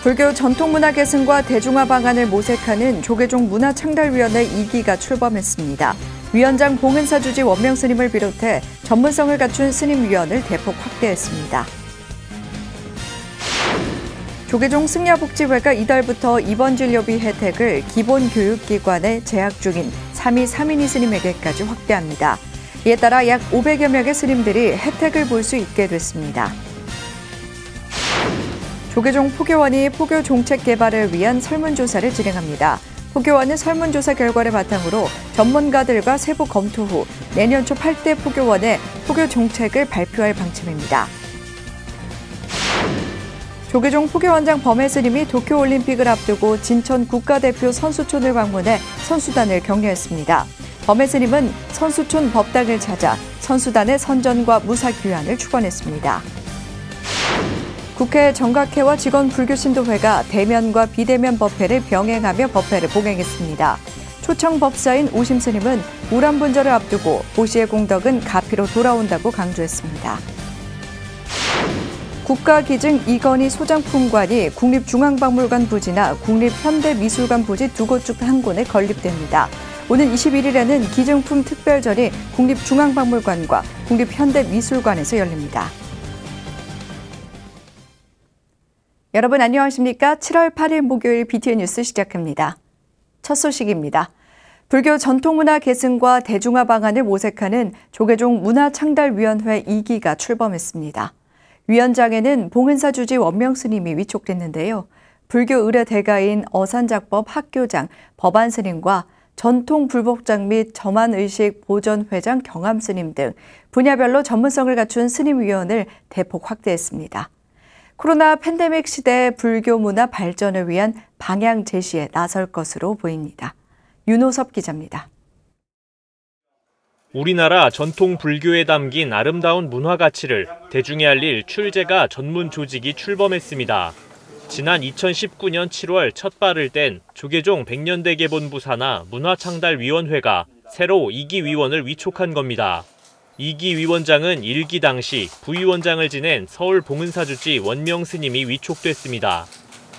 불교 전통문화 계승과 대중화 방안을 모색하는 조계종 문화창달위원회 2기가 출범했습니다. 위원장 봉은사 주지 원명 스님을 비롯해 전문성을 갖춘 스님위원을 대폭 확대했습니다. 조계종 승려복지회가 이달부터 입원진료비 혜택을 기본교육기관에 재학 중인 3위 스님에게까지 확대합니다. 이에 따라 약 500여 명의 스님들이 혜택을 볼 수 있게 됐습니다. 조계종 포교원이 포교 종책 개발을 위한 설문조사를 진행합니다. 포교원은 설문조사 결과를 바탕으로 전문가들과 세부 검토 후 내년 초 8대 포교원에 포교 종책을 발표할 방침입니다. 조계종 포교원장 범해 스님이 도쿄올림픽을 앞두고 진천 국가대표 선수촌을 방문해 선수단을 격려했습니다. 범해 스님은 선수촌 법당을 찾아 선수단의 선전과 무사귀환을 축원했습니다. 국회 정각회와 직원 불교신도회가 대면과 비대면 법회를 병행하며 법회를 봉행했습니다. 초청 법사인 오심 스님은 우람분절을 앞두고 보시의 공덕은 가피로 돌아온다고 강조했습니다. 국가기증 이건희 소장품관이 국립중앙박물관 부지나 국립현대미술관 부지 두 곳 중 한 곳에 건립됩니다. 오는 21일에는 기증품 특별전이 국립중앙박물관과 국립현대미술관에서 열립니다. 여러분 안녕하십니까? 7월 8일 목요일 BTN 뉴스 시작합니다. 첫 소식입니다. 불교 전통문화 계승과 대중화 방안을 모색하는 조계종 문화창달위원회 2기가 출범했습니다. 위원장에는 봉은사 주지 원명 스님이 위촉됐는데요. 불교 의례 대가인 어산작법 학교장 법안 스님과 전통 불복장 및 점안의식 보전회장 경암 스님 등 분야별로 전문성을 갖춘 스님위원을 대폭 확대했습니다. 코로나 팬데믹 시대 불교 문화 발전을 위한 방향 제시에 나설 것으로 보입니다. 윤호섭 기자입니다. 우리나라 전통 불교에 담긴 아름다운 문화 가치를 대중에 알릴 출제가 전문 조직이 출범했습니다. 지난 2019년 7월 첫 발을 뗀 조계종 백년대계 본부 산하 문화창달위원회가 새로 2기 위원을 위촉한 겁니다. 2기 위원장은 1기 당시 부위원장을 지낸 서울 봉은사주지 원명 스님이 위촉됐습니다.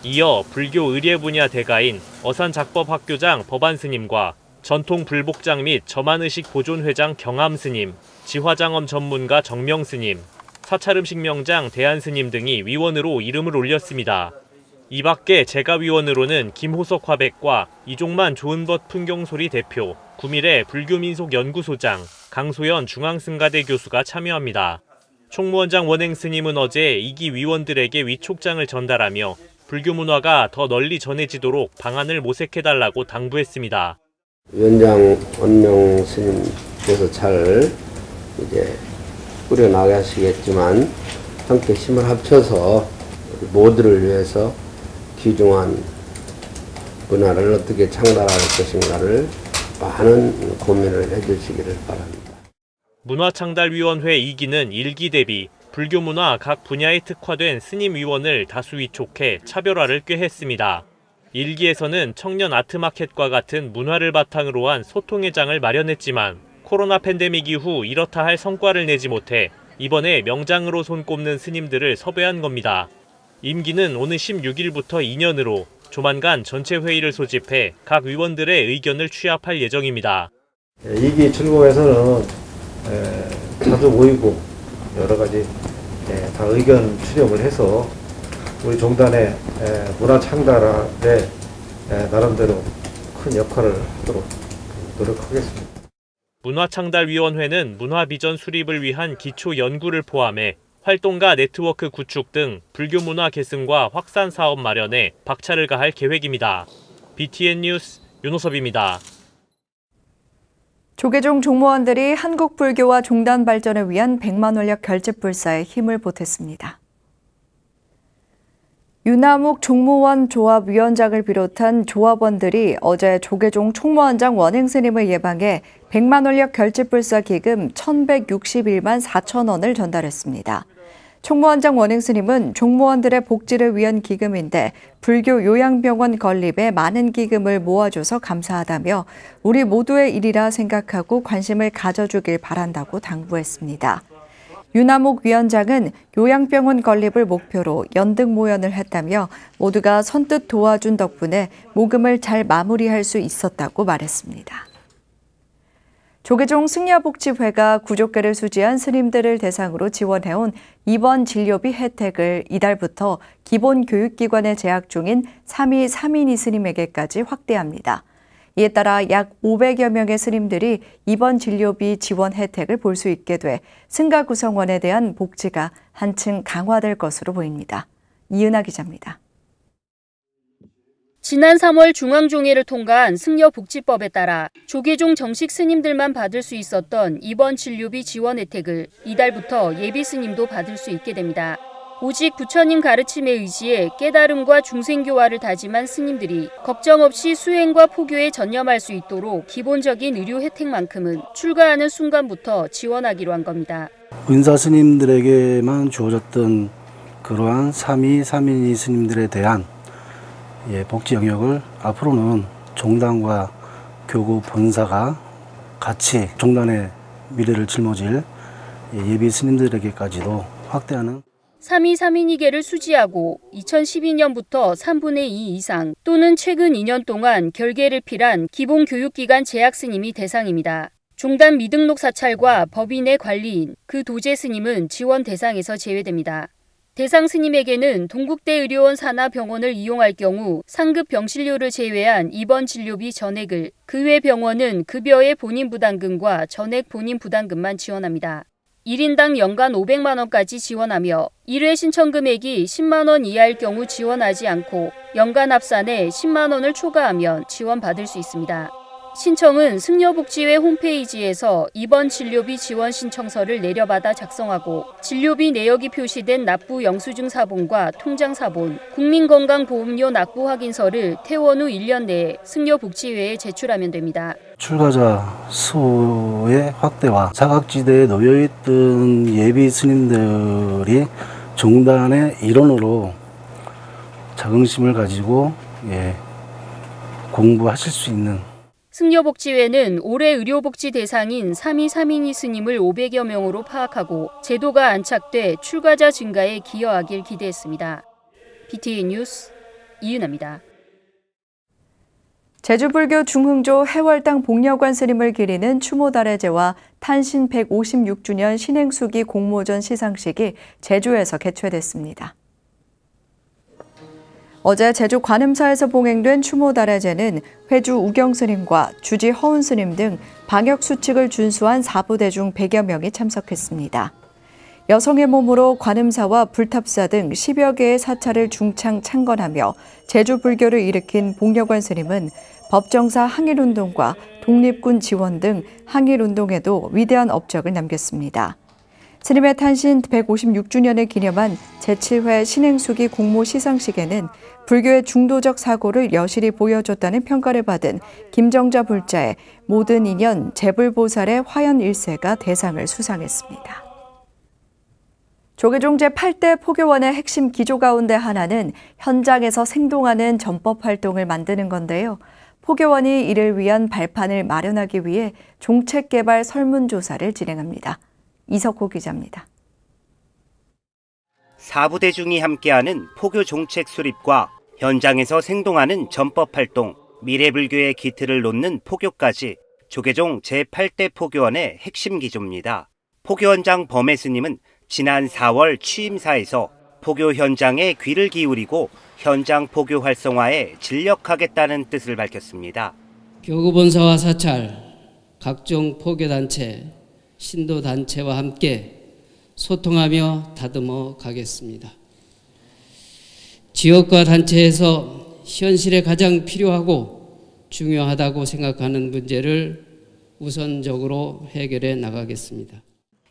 이어 불교 의례 분야 대가인 어산작법 학교장 법안 스님과 전통 불복장 및 점안의식 보존회장 경암 스님, 지화장엄 전문가 정명 스님, 사찰음식 명장 대한 스님 등이 위원으로 이름을 올렸습니다. 이 밖에 재가위원으로는 김호석 화백과 이종만 좋은벗 풍경소리 대표, 구밀의 불교민속연구소장, 강소연 중앙승가대 교수가 참여합니다. 총무원장 원행 스님은 어제 2기 위원들에게 위촉장을 전달하며 불교 문화가 더 널리 전해지도록 방안을 모색해달라고 당부했습니다. 위원장 원명 스님께서 잘 꾸려나가시겠지만 함께 힘을 합쳐서 모두를 위해서 귀중한 문화를 어떻게 창달할 것인가를 많은 고민을 해주시기를 바랍니다. 문화창달위원회 2기는 1기 대비 불교 문화 각 분야에 특화된 스님위원을 다수 위촉해 차별화를 꾀했습니다. 1기에서는 청년 아트마켓과 같은 문화를 바탕으로 한 소통의 장을 마련했지만 코로나 팬데믹 이후 이렇다 할 성과를 내지 못해 이번에 명장으로 손꼽는 스님들을 섭외한 겁니다. 임기는 오는 16일부터 2년으로 조만간 전체 회의를 소집해 각 위원들의 의견을 취합할 예정입니다. 2기 출범에서는 자주 모이고 여러 가지 다 의견 수렴을 해서 우리 종단의 문화 창달에 나름대로 큰 역할을 하도록 노력하겠습니다. 문화창달위원회는 문화비전 수립을 위한 기초 연구를 포함해 활동가 네트워크 구축 등 불교 문화 계승과 확산 사업 마련에 박차를 가할 계획입니다. BTN 뉴스 윤호섭입니다. 조계종 종무원들이 한국 불교와 종단 발전을 위한 100만 원력 결집불사에 힘을 보탰습니다. 유남욱 종무원 조합위원장을 비롯한 조합원들이 어제 조계종 총무원장 원행 스님을 예방해 100만 원력 결집불사 기금 1,161만 4천 원을 전달했습니다. 총무원장 원행 스님은 종무원들의 복지를 위한 기금인데 불교 요양병원 건립에 많은 기금을 모아줘서 감사하다며 우리 모두의 일이라 생각하고 관심을 가져주길 바란다고 당부했습니다. 윤하목 위원장은 요양병원 건립을 목표로 연등 모연을 했다며 모두가 선뜻 도와준 덕분에 모금을 잘 마무리할 수 있었다고 말했습니다. 조계종 승려복지회가 구족계를 수지한 스님들을 대상으로 지원해온 입원 진료비 혜택을 이달부터 기본 교육기관에 재학 중인 3위 3인이 스님에게까지 확대합니다. 이에 따라 약 500여 명의 스님들이 입원 진료비 지원 혜택을 볼 수 있게 돼 승가 구성원에 대한 복지가 한층 강화될 것으로 보입니다. 이은하 기자입니다. 지난 3월 중앙종회를 통과한 승려복지법에 따라 조계종 정식 스님들만 받을 수 있었던 입원 진료비 지원 혜택을 이달부터 예비 스님도 받을 수 있게 됩니다. 오직 부처님 가르침에 의지해 깨달음과 중생교화를 다짐한 스님들이 걱정 없이 수행과 포교에 전념할 수 있도록 기본적인 의료 혜택만큼은 출가하는 순간부터 지원하기로 한 겁니다. 은사 스님들에게만 주어졌던 그러한 3위 3인이 스님들에 대한 복지 영역을 앞으로는 종단과 교구 본사가 같이 종단의 미래를 짊어질 예비 스님들에게까지도 확대하는 3위 3인위계를 수지하고 2012년부터 3분의 2 이상 또는 최근 2년 동안 결계를 필한 기본교육기관 재학 스님이 대상입니다. 종단 미등록 사찰과 법인의 관리인, 그 도제 스님은 지원 대상에서 제외됩니다. 대상 스님에게는 동국대 의료원 산하 병원을 이용할 경우 상급 병실료를 제외한 입원 진료비 전액을, 그 외 병원은 급여의 본인 부담금과 전액 본인 부담금만 지원합니다. 1인당 연간 500만 원까지 지원하며 1회 신청 금액이 10만 원 이하일 경우 지원하지 않고 연간 합산에 10만 원을 초과하면 지원받을 수 있습니다. 신청은 승려복지회 홈페이지에서 입원 진료비 지원 신청서를 내려받아 작성하고 진료비 내역이 표시된 납부 영수증 사본과 통장 사본, 국민건강보험료 납부 확인서를 퇴원 후 1년 내에 승려복지회에 제출하면 됩니다. 출가자 수의 확대와 사각지대에 놓여있던 예비 스님들이 종단의 일원으로 자긍심을 가지고 공부하실 수 있는 승려복지회는 올해 의료복지 대상인 3위 3인이 스님을 500여 명으로 파악하고 제도가 안착돼 출가자 증가에 기여하길 기대했습니다. BTN 뉴스 이은하입니다. 제주불교 중흥조 해월당 복려관 스님을 기리는 추모달해제와 탄신 156주년 신행수기 공모전 시상식이 제주에서 개최됐습니다. 어제 제주 관음사에서 봉행된 추모달해제는 회주 우경스님과 주지 허운스님 등 방역수칙을 준수한 사부대중 100여 명이 참석했습니다. 여성의 몸으로 관음사와 불탑사 등 10여 개의 사찰을 중창 창건하며 제주 불교를 일으킨 복려관 스님은 법정사 항일운동과 독립군 지원 등 항일운동에도 위대한 업적을 남겼습니다. 스님의 탄신 156주년을 기념한 제7회 신행수기 공모 시상식에는 불교의 중도적 사고를 여실히 보여줬다는 평가를 받은 김정자 불자의 모든 인연 재불보살의 화연 1세가 대상을 수상했습니다. 조계종 제8대 포교원의 핵심 기조 가운데 하나는 현장에서 생동하는 전법 활동을 만드는 건데요. 포교원이 이를 위한 발판을 마련하기 위해 종책개발 설문조사를 진행합니다. 이석호 기자입니다. 사부대중이 함께하는 포교 종책 수립과 현장에서 생동하는 전법 활동, 미래불교의 기틀을 놓는 포교까지 조계종 제8대 포교원의 핵심 기조입니다. 포교원장 범해 스님은 지난 4월 취임사에서 포교 현장에 귀를 기울이고 현장 포교 활성화에 진력하겠다는 뜻을 밝혔습니다. 교구본사와 사찰, 각종 포교단체, 신도단체와 함께 소통하며 다듬어 가겠습니다. 지역과 단체에서 현실에 가장 필요하고 중요하다고 생각하는 문제를 우선적으로 해결해 나가겠습니다.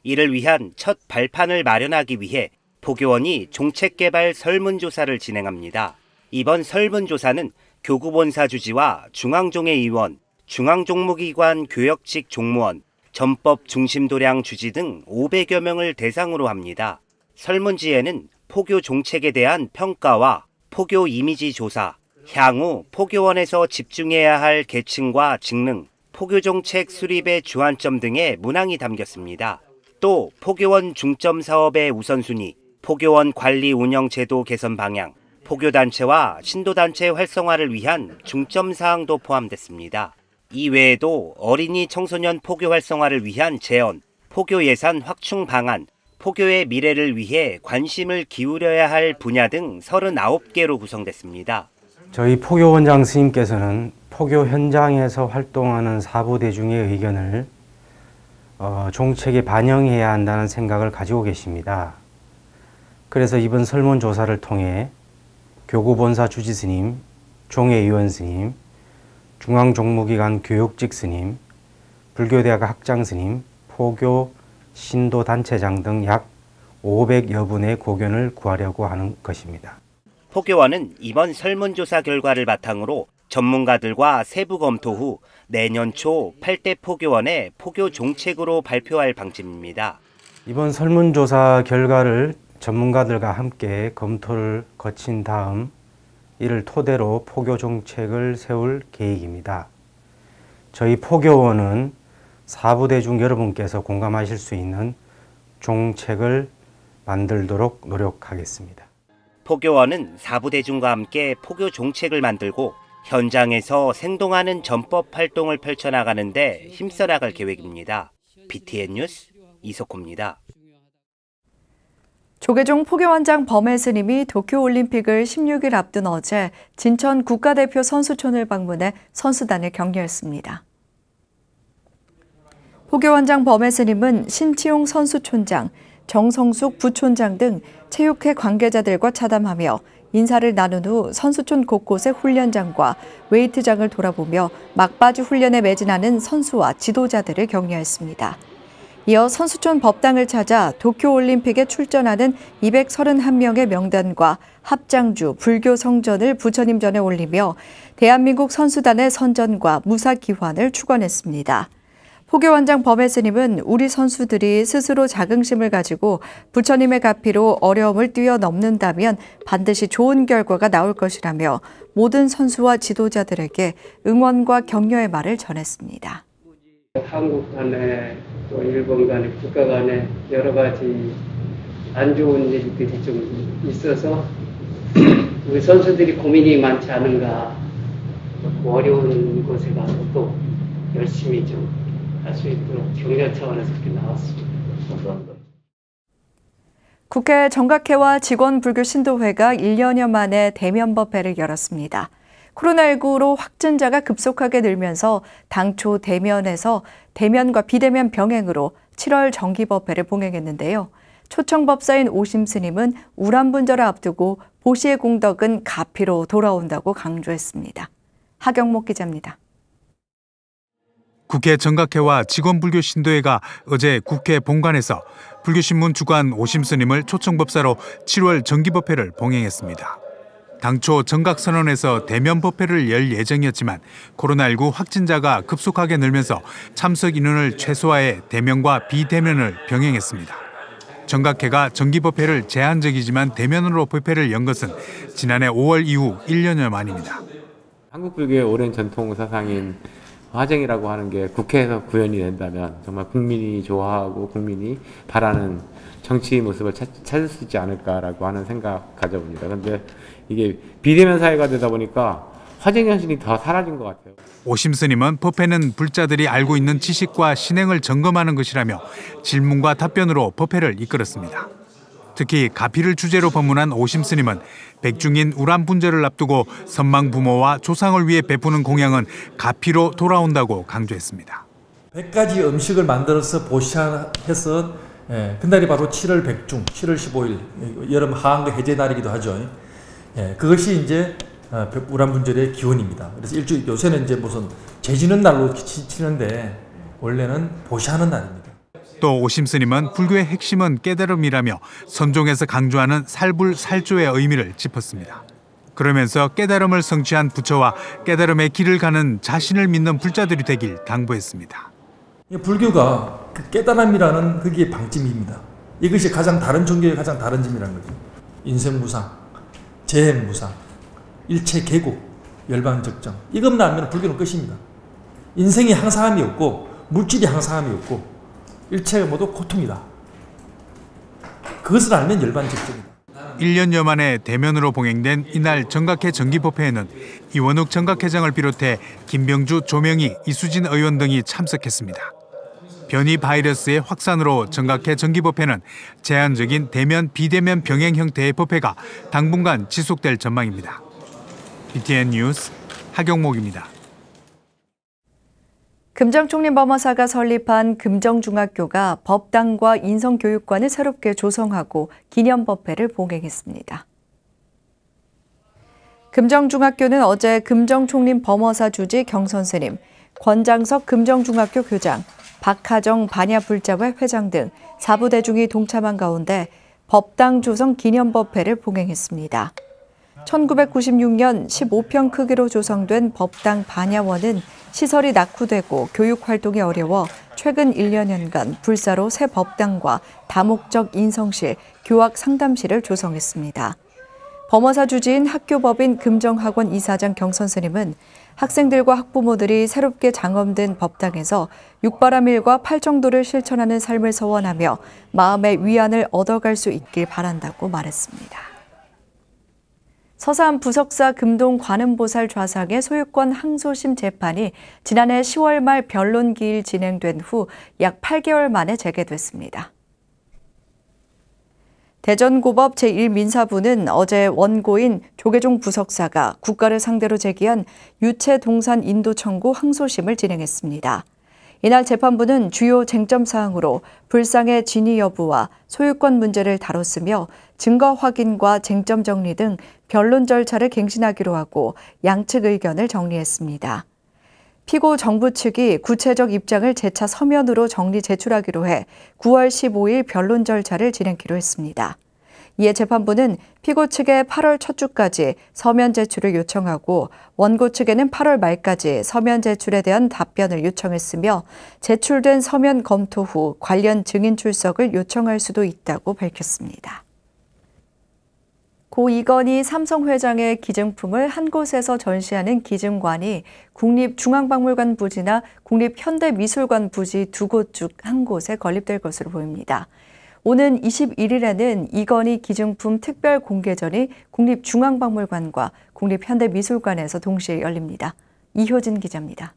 이를 위한 첫 발판을 마련하기 위해 포교원이 종책개발 설문조사를 진행합니다. 이번 설문조사는 교구본사 주지와 중앙종회 의원, 중앙종무기관 교역직 종무원, 전법 중심도량 주지 등 500여 명을 대상으로 합니다. 설문지에는 포교 종책에 대한 평가와 포교 이미지 조사, 향후 포교원에서 집중해야 할 계층과 직능, 포교 종책 수립의 주안점 등의 문항이 담겼습니다. 또 포교원 중점 사업의 우선순위, 포교원 관리 운영 제도 개선 방향, 포교단체와 신도단체 활성화를 위한 중점 사항도 포함됐습니다. 이외에도 어린이 청소년 포교 활성화를 위한 제언, 포교 예산 확충 방안, 포교의 미래를 위해 관심을 기울여야 할 분야 등 39개로 구성됐습니다. 저희 포교원장 스님께서는 포교 현장에서 활동하는 사부대중의 의견을 종책에 반영해야 한다는 생각을 가지고 계십니다. 그래서 이번 설문조사를 통해 교구본사 주지스님, 종회의원 스님, 중앙종무기관 교육직 스님, 불교대학 학장 스님, 포교 신도단체장 등 약 500여 분의 고견을 구하려고 하는 것입니다. 포교원은 이번 설문조사 결과를 바탕으로 전문가들과 세부 검토 후 내년 초 8대 포교원의 포교 종책으로 발표할 방침입니다. 이번 설문조사 결과를 전문가들과 함께 검토를 거친 다음 이를 토대로 포교 종책을 세울 계획입니다. 저희 포교원은 사부대중 여러분께서 공감하실 수 있는 종책을 만들도록 노력하겠습니다. 포교원은 사부대중과 함께 포교 종책을 만들고 현장에서 생동하는 전법 활동을 펼쳐나가는 데 힘써 나갈 계획입니다. BTN 뉴스 이석호입니다. 조계종 포교원장 범해 스님이 도쿄올림픽을 16일 앞둔 어제 진천 국가대표 선수촌을 방문해 선수단을 격려했습니다. 포교원장 범해 스님은 신치용 선수촌장, 정성숙 부촌장 등 체육회 관계자들과 차담하며 인사를 나눈 후 선수촌 곳곳의 훈련장과 웨이트장을 돌아보며 막바지 훈련에 매진하는 선수와 지도자들을 격려했습니다. 이어 선수촌 법당을 찾아 도쿄올림픽에 출전하는 231명의 명단과 합장주, 불교 성전을 부처님 전에 올리며 대한민국 선수단의 선전과 무사기환을 축원했습니다. 포교원장 범해 스님은 우리 선수들이 스스로 자긍심을 가지고 부처님의 가피로 어려움을 뛰어넘는다면 반드시 좋은 결과가 나올 것이라며 모든 선수와 지도자들에게 응원과 격려의 말을 전했습니다. 한국 간에 또 일본 간에 국가 간에 여러 가지 안 좋은 일들이 좀 있어서 우리 선수들이 고민이 많지 않은가, 어려운 곳에 가서 또 열심히 좀 할 수 있도록 격려 차원에서 이렇게 나왔습니다. 감사합니다. 국회 정각회와 직원불교신도회가 1년여 만에 대면법회를 열었습니다. 코로나19로 확진자가 급속하게 늘면서 당초 대면에서 대면과 비대면 병행으로 7월 정기법회를 봉행했는데요. 초청법사인 오심스님은 우람분절을 앞두고 보시의 공덕은 가피로 돌아온다고 강조했습니다. 하경목 기자입니다. 국회 정각회와 직원불교신도회가 어제 국회 본관에서 불교신문 주관 오심스님을 초청법사로 7월 정기법회를 봉행했습니다. 당초 정각선언에서 대면법회를 열 예정이었지만 코로나19 확진자가 급속하게 늘면서 참석 인원을 최소화해 대면과 비대면을 병행했습니다. 정각회가 정기법회를 제한적이지만 대면으로 법회를 연 것은 지난해 5월 이후 1년여 만입니다. 한국 불교의 오랜 전통 사상인 화쟁이라고 하는 게 국회에서 구현이 된다면 정말 국민이 좋아하고 국민이 바라는 정치 모습을 찾을 수 있지 않을까라고 하는 생각 가져봅니다. 그런데 이게 비대면 사회가 되다 보니까 화쟁 현실이 더 사라진 것 같아요. 오심스님은 법회는 불자들이 알고 있는 지식과 신행을 점검하는 것이라며 질문과 답변으로 법회를 이끌었습니다. 특히 가피를 주제로 법문한 오심스님은 백중인 우람분절을 앞두고 선망 부모와 조상을 위해 베푸는 공양은 가피로 돌아온다고 강조했습니다. 100가지 음식을 만들어서 보시해서 그날이 바로 7월 백중, 7월 15일 여름 하한거 해제 날이기도 하죠. 그것이 이제 우람분절의 기원입니다. 그래서 일주일 요새는 이제 무슨 제지는 날로 치는데 원래는 보시하는 날입니다. 또 오심스님은 불교의 핵심은 깨달음이라며 선종에서 강조하는 살불살조의 의미를 짚었습니다. 그러면서 깨달음을 성취한 부처와 깨달음의 길을 가는 자신을 믿는 불자들이 되길 당부했습니다. 불교가 그 깨달음이라는 그게 방침입니다. 이것이 가장 다른 종교의 가장 다른 점이라는 거죠. 인생무상, 재행무상, 일체 계곡, 열반적정. 이것만 알면 불교는 끝입니다. 인생이 항상함이 없고 물질이 항상함이 없고 일체가 모두 고통이다. 그것을 알면 열반적점이다. 1년여 만에 대면으로 봉행된 이날 정각회 정기법회에는 이원욱 정각회장을 비롯해 김병주, 조명희, 이수진 의원 등이 참석했습니다. 변이 바이러스의 확산으로 정각회 정기법회는 제한적인 대면, 비대면 병행 형태의 법회가 당분간 지속될 전망입니다. BTN 뉴스 하경목입니다. 금정총리 범어사가 설립한 금정중학교가 법당과 인성교육관을 새롭게 조성하고 기념법회를 봉행했습니다. 금정중학교는 어제 금정총림 범어사 주지 경선스님, 권장석 금정중학교 교장, 박하정 반야불자회 회장 등 4부 대중이 동참한 가운데 법당 조성 기념법회를 봉행했습니다. 1996년 15평 크기로 조성된 법당 반야원은 시설이 낙후되고 교육 활동이 어려워 최근 1년간 불사로 새 법당과 다목적 인성실, 교학 상담실을 조성했습니다. 범어사 주지인 학교법인 금정학원 이사장 경선스님은 학생들과 학부모들이 새롭게 장엄된 법당에서 육바라밀과 팔정도를 실천하는 삶을 소원하며 마음의 위안을 얻어갈 수 있길 바란다고 말했습니다. 서산 부석사 금동 관음보살 좌상의 소유권 항소심 재판이 지난해 10월 말 변론 기일 진행된 후 약 8개월 만에 재개됐습니다. 대전고법 제1민사부는 어제 원고인 조계종 부석사가 국가를 상대로 제기한 유체 동산 인도 청구 항소심을 진행했습니다. 이날 재판부는 주요 쟁점 사항으로 불상의 진위 여부와 소유권 문제를 다뤘으며 증거 확인과 쟁점 정리 등 변론 절차를 갱신하기로 하고 양측 의견을 정리했습니다. 피고 정부 측이 구체적 입장을 재차 서면으로 정리 제출하기로 해 9월 15일 변론 절차를 진행키로 했습니다. 이에 재판부는 피고 측에 8월 첫 주까지 서면 제출을 요청하고 원고 측에는 8월 말까지 서면 제출에 대한 답변을 요청했으며 제출된 서면 검토 후 관련 증인 출석을 요청할 수도 있다고 밝혔습니다. 고 이건희 삼성 회장의 기증품을 한 곳에서 전시하는 기증관이 국립중앙박물관 부지나 국립현대미술관 부지 두 곳 중 한 곳에 건립될 것으로 보입니다. 오는 21일에는 이건희 기증품 특별 공개전이 국립중앙박물관과 국립현대미술관에서 동시에 열립니다. 이효진 기자입니다.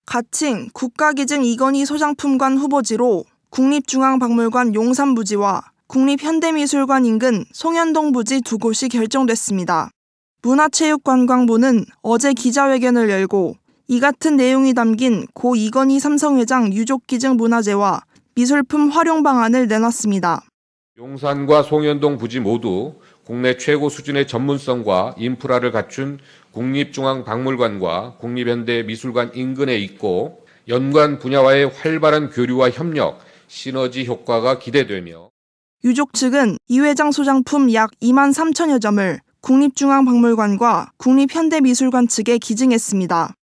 가칭 국가기증 이건희 소장품관 후보지로 국립중앙박물관 용산부지와 국립현대미술관 인근 송현동 부지 두 곳이 결정됐습니다. 문화체육관광부는 어제 기자회견을 열고 이 같은 내용이 담긴 고 이건희 삼성회장 유족기증 문화재와 미술품 활용 방안을 내놨습니다. 용산과 송현동 부지 모두 국내 최고 수준의 전문성과 인프라를 갖춘 국립중앙박물관과 국립현대미술관 인근에 있고 연관 분야와의 활발한 교류와 협력, 시너지 효과가 기대되며 유족 측은 이 회장 소장품 약 2만 3천여 점을 국립중앙박물관과 국립현대미술관 측에 기증했습니다.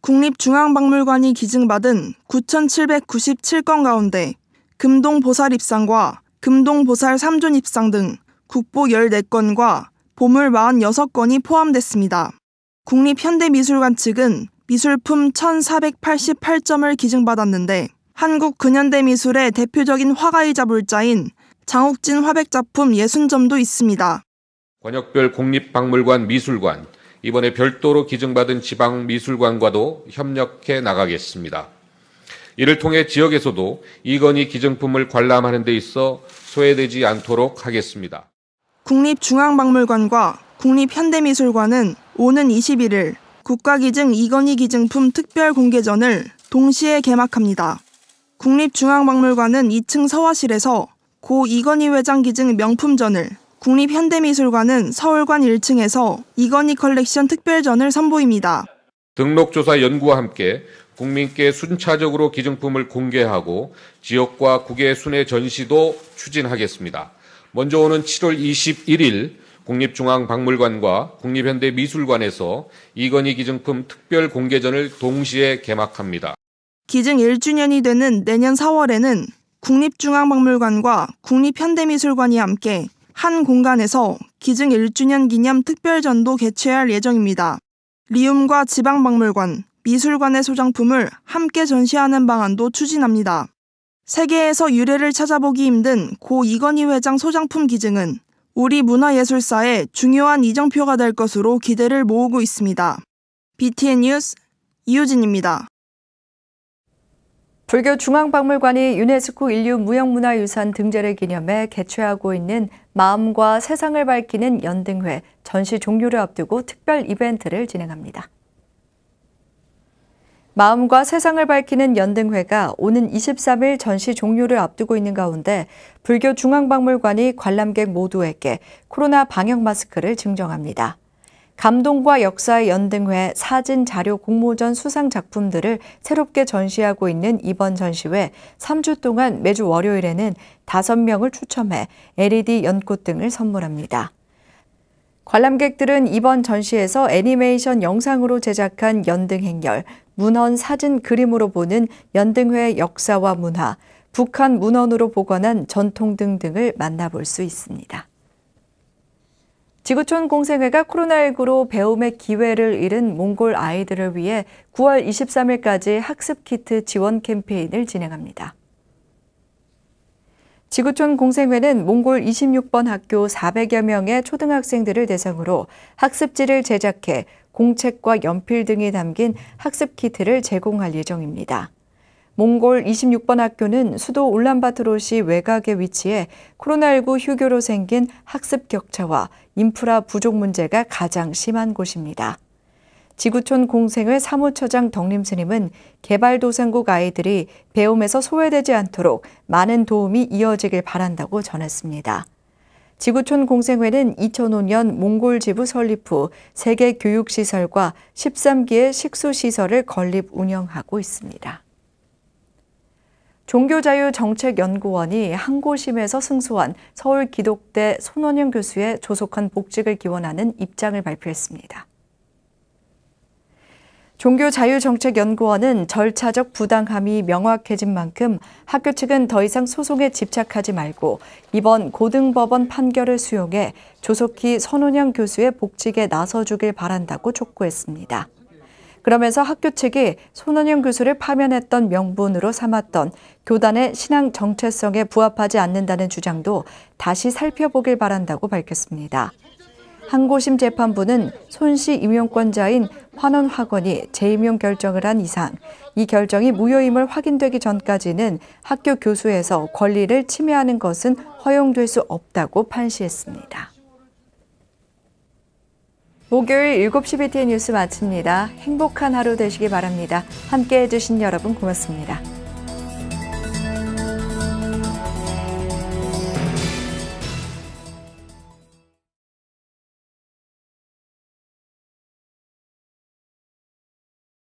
국립중앙박물관이 기증받은 9,797건 가운데 금동보살 입상과 금동보살 3존 입상 등 국보 14건과 보물 46건이 포함됐습니다. 국립현대미술관 측은 미술품 1,488점을 기증받았는데 한국 근현대미술의 대표적인 화가이자 불자인 장욱진 화백작품 60점도 있습니다. 권역별 국립박물관 미술관, 이번에 별도로 기증받은 지방미술관과도 협력해 나가겠습니다. 이를 통해 지역에서도 이건희 기증품을 관람하는 데 있어 소외되지 않도록 하겠습니다. 국립중앙박물관과 국립현대미술관은 오는 21일 국가기증 이건희 기증품 특별공개전을 동시에 개막합니다. 국립중앙박물관은 2층 서화실에서 고 이건희 회장 기증 명품전을, 국립현대미술관은 서울관 1층에서 이건희 컬렉션 특별전을 선보입니다. 등록조사 연구와 함께 국민께 순차적으로 기증품을 공개하고 지역과 국외 순회 전시도 추진하겠습니다. 먼저 오는 7월 21일 국립중앙박물관과 국립현대미술관에서 이건희 기증품 특별 공개전을 동시에 개막합니다. 기증 1주년이 되는 내년 4월에는 국립중앙박물관과 국립현대미술관이 함께 한 공간에서 기증 1주년 기념 특별전도 개최할 예정입니다. 리움과 지방박물관, 미술관의 소장품을 함께 전시하는 방안도 추진합니다. 세계에서 유래를 찾아보기 힘든 고 이건희 회장 소장품 기증은 우리 문화예술사의 중요한 이정표가 될 것으로 기대를 모으고 있습니다. BTN 뉴스 이효진입니다. 불교 중앙박물관이 유네스코 인류 무형문화유산 등재를 기념해 개최하고 있는 마음과 세상을 밝히는 연등회 전시 종료를 앞두고 특별 이벤트를 진행합니다. 마음과 세상을 밝히는 연등회가 오는 23일 전시 종료를 앞두고 있는 가운데 불교 중앙박물관이 관람객 모두에게 코로나 방역 마스크를 증정합니다. 감동과 역사의 연등회 사진, 자료, 공모전 수상 작품들을 새롭게 전시하고 있는 이번 전시회 3주 동안 매주 월요일에는 5명을 추첨해 LED 연꽃 등을 선물합니다. 관람객들은 이번 전시에서 애니메이션 영상으로 제작한 연등행렬, 문헌 사진 그림으로 보는 연등회의 역사와 문화, 북한 문헌으로 복원한 전통 등등을 만나볼 수 있습니다. 지구촌 공생회가 코로나19로 배움의 기회를 잃은 몽골 아이들을 위해 9월 23일까지 학습키트 지원 캠페인을 진행합니다. 지구촌 공생회는 몽골 26번 학교 400여 명의 초등학생들을 대상으로 학습지를 제작해 공책과 연필 등이 담긴 학습키트를 제공할 예정입니다. 몽골 26번 학교는 수도 울란바토르시 외곽에 위치해 코로나19 휴교로 생긴 학습 격차와 인프라 부족 문제가 가장 심한 곳입니다. 지구촌 공생회 사무처장 덕림스님은 개발도상국 아이들이 배움에서 소외되지 않도록 많은 도움이 이어지길 바란다고 전했습니다. 지구촌 공생회는 2005년 몽골 지부 설립 후 세계 교육시설과 13기의 식수시설을 건립 운영하고 있습니다. 종교자유정책연구원이 항고심에서 승소한 서울기독대 손원영 교수의 조속한 복직을 기원하는 입장을 발표했습니다. 종교자유정책연구원은 절차적 부당함이 명확해진 만큼 학교 측은 더 이상 소송에 집착하지 말고 이번 고등법원 판결을 수용해 조속히 손원영 교수의 복직에 나서주길 바란다고 촉구했습니다. 그러면서 학교 측이 손원영 교수를 파면했던 명분으로 삼았던 교단의 신앙 정체성에 부합하지 않는다는 주장도 다시 살펴보길 바란다고 밝혔습니다. 항고심 재판부는 손씨 임용권자인 환원학원이 재임용 결정을 한 이상 이 결정이 무효임을 확인되기 전까지는 학교 교수에서 권리를 침해하는 것은 허용될 수 없다고 판시했습니다. 목요일 7시 BTN 뉴스 마칩니다. 행복한 하루 되시기 바랍니다. 함께해 주신 여러분 고맙습니다.